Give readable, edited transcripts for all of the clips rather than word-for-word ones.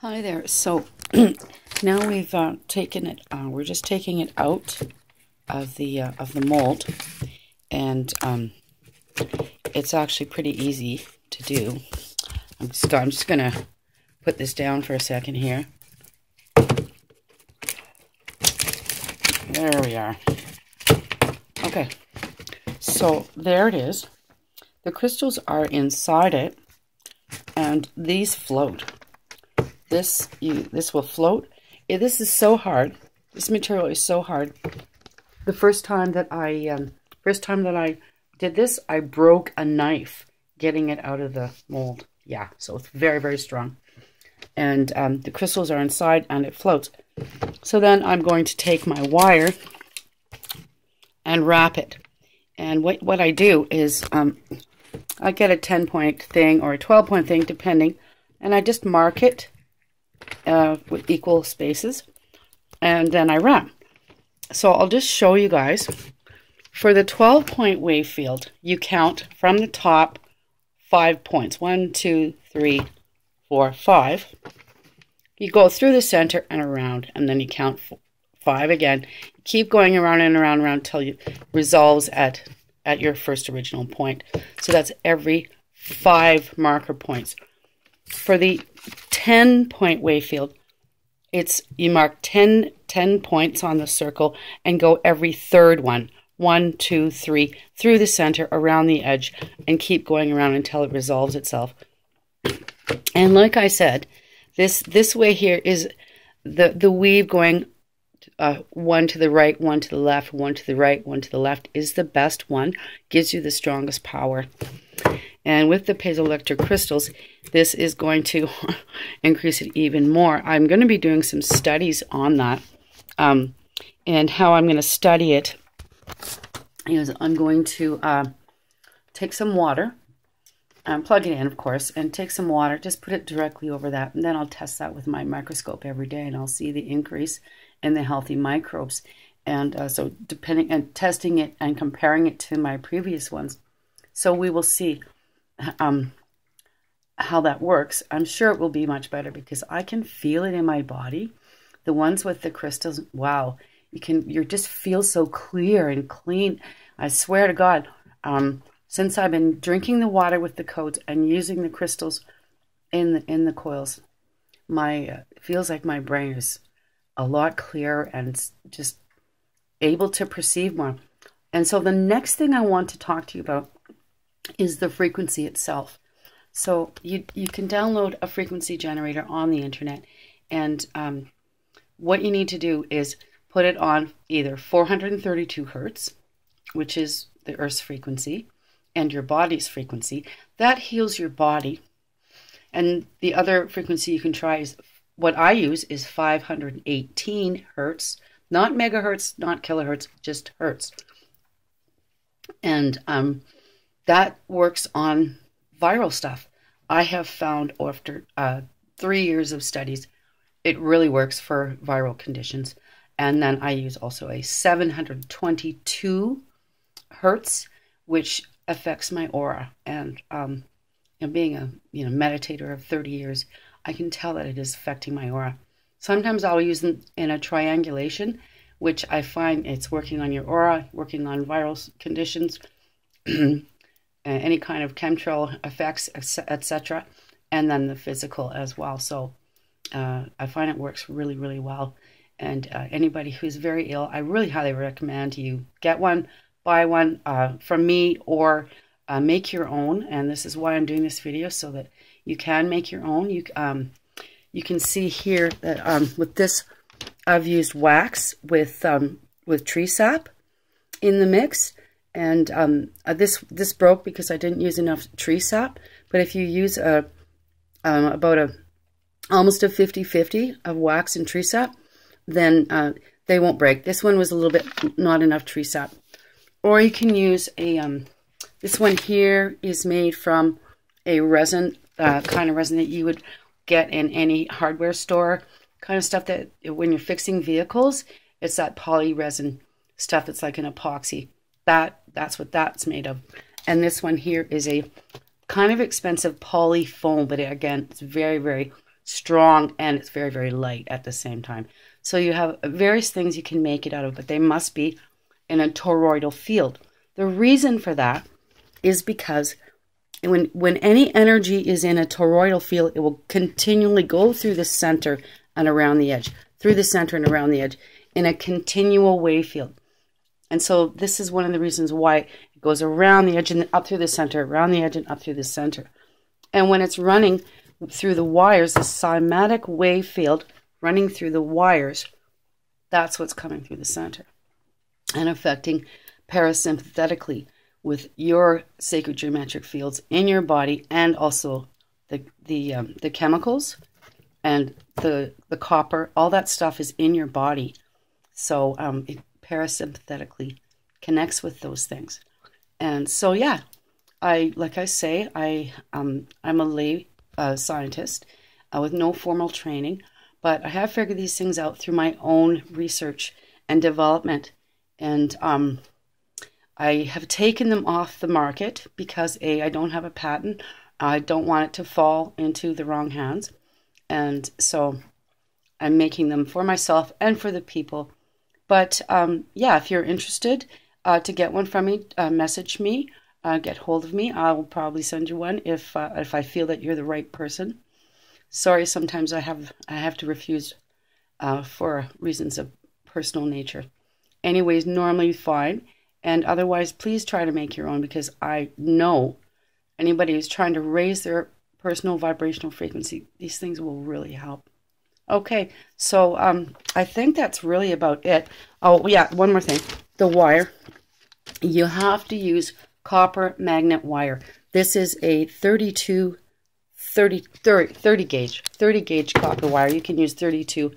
Hi there. So now we've taken it. We're just taking it out of the mold, and it's actually pretty easy to do. I'm just gonna put this down for a second here. There we are. Okay, so there it is. The crystals are inside it, and these float. This will float. This is so hard. This material is so hard. The first time that I did this, I broke a knife getting it out of the mold. Yeah, so it's very, very strong. And the crystals are inside and it floats. So then I'm going to take my wire and wrap it. And what I do is I get a 10-point thing or a 12-point thing, depending, and I just mark it with equal spaces, and then I wrap. So I'll just show you guys. For the 12-point wave field, you count from the top 5 points. 1, 2, 3, 4, 5. You go through the center and around, and then you count 5 again. You keep going around and around and around until you resolves at your first original point. So that's every 5 marker points. For the 10-point wave field, you mark 10 points on the circle and go every third one. 1, 2, 3, through the center, around the edge, and keep going around until it resolves itself. And like I said, this way here is the weave going one to the right, one to the left, one to the right, one to the left is the best one. Gives you the strongest power. And with the piezo-electric crystals, this is going to increase it even more. I'm going to be doing some studies on that. And how I'm going to study it is I'm going to take some water, plug it in, of course, and take some water, just put it directly over that. And then I'll test that with my microscope every day, and I'll see the increase in the healthy microbes. And so depending and testing it and comparing it to my previous ones. So we will see how that works. I'm sure it will be much better because I can feel it in my body. The ones with the crystals, wow, you just feel so clear and clean. I swear to God, since I've been drinking the water with the codes and using the crystals in the coils, it feels like my brain is a lot clearer and just able to perceive more. And so the next thing I want to talk to you about is the frequency itself. So you can download a frequency generator on the internet, and what you need to do is put it on either 432 hertz, which is the Earth's frequency, and your body's frequency. That heals your body. And the other frequency you can try is, what I use is 518 hertz, not megahertz, not kilohertz, just hertz. And that works on viral stuff. I have found after 3 years of studies, it really works for viral conditions. And then I use also a 722 hertz, which affects my aura. And being a meditator of 30 years, I can tell that it is affecting my aura. Sometimes I'll use them in a triangulation, which I find it's working on your aura, working on viral conditions, any kind of chemtrail effects, etc., and then the physical as well. So I find it works really, really well. And anybody who's very ill, I really highly recommend you get one, buy one from me, or make your own. And this is why I'm doing this video, so that you can make your own. You can see here that with this, I've used wax with tree sap in the mix. And this broke because I didn't use enough tree sap. But if you use almost a 50-50 of wax and tree sap, then they won't break. This one was a little bit not enough tree sap. Or you can use this one here is made from a resin, kind of resin that you would get in any hardware store, kind of stuff that when you're fixing vehicles, it's that poly resin stuff that's like an epoxy. That's what that's made of. And this one here is a kind of expensive poly foam, but again, it's very, very strong and it's very, very light at the same time. So you have various things you can make it out of, but they must be in a toroidal field. The reason for that is because when any energy is in a toroidal field, it will continually go through the center and around the edge, through the center and around the edge in a continual wave field. And so this is one of the reasons why it goes around the edge and up through the center, around the edge and up through the center. And when it's running through the wires, the cymatic wave field running through the wires, that's what's coming through the center and affecting parasympathetically with your sacred geometric fields in your body, and also the chemicals and the copper. All that stuff is in your body, so it parasympathetically connects with those things. And so yeah, like I say, I'm a lay scientist with no formal training, but I have figured these things out through my own research and development. And I have taken them off the market because I don't have a patent. I don't want it to fall into the wrong hands. And so I'm making them for myself and for the people. But yeah, if you're interested to get one from me, message me, get hold of me. I will probably send you one if I feel that you're the right person. Sorry, sometimes I have to refuse for reasons of personal nature. Anyways, normally fine. And otherwise, please try to make your own, because I know anybody who's trying to raise their personal vibrational frequency, these things will really help. Okay, so I think that's really about it. Oh, yeah, one more thing. The wire. You have to use copper magnet wire. This is a 30 gauge copper wire. You can use 32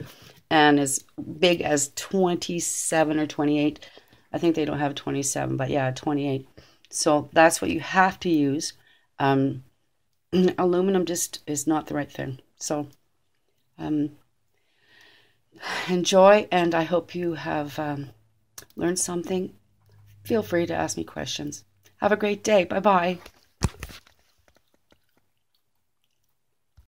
and as big as 27 or 28. I think they don't have 27, but yeah, 28. So that's what you have to use. Aluminum just is not the right thing. So enjoy, and I hope you have learned something. Feel free to ask me questions. Have a great day. Bye-bye.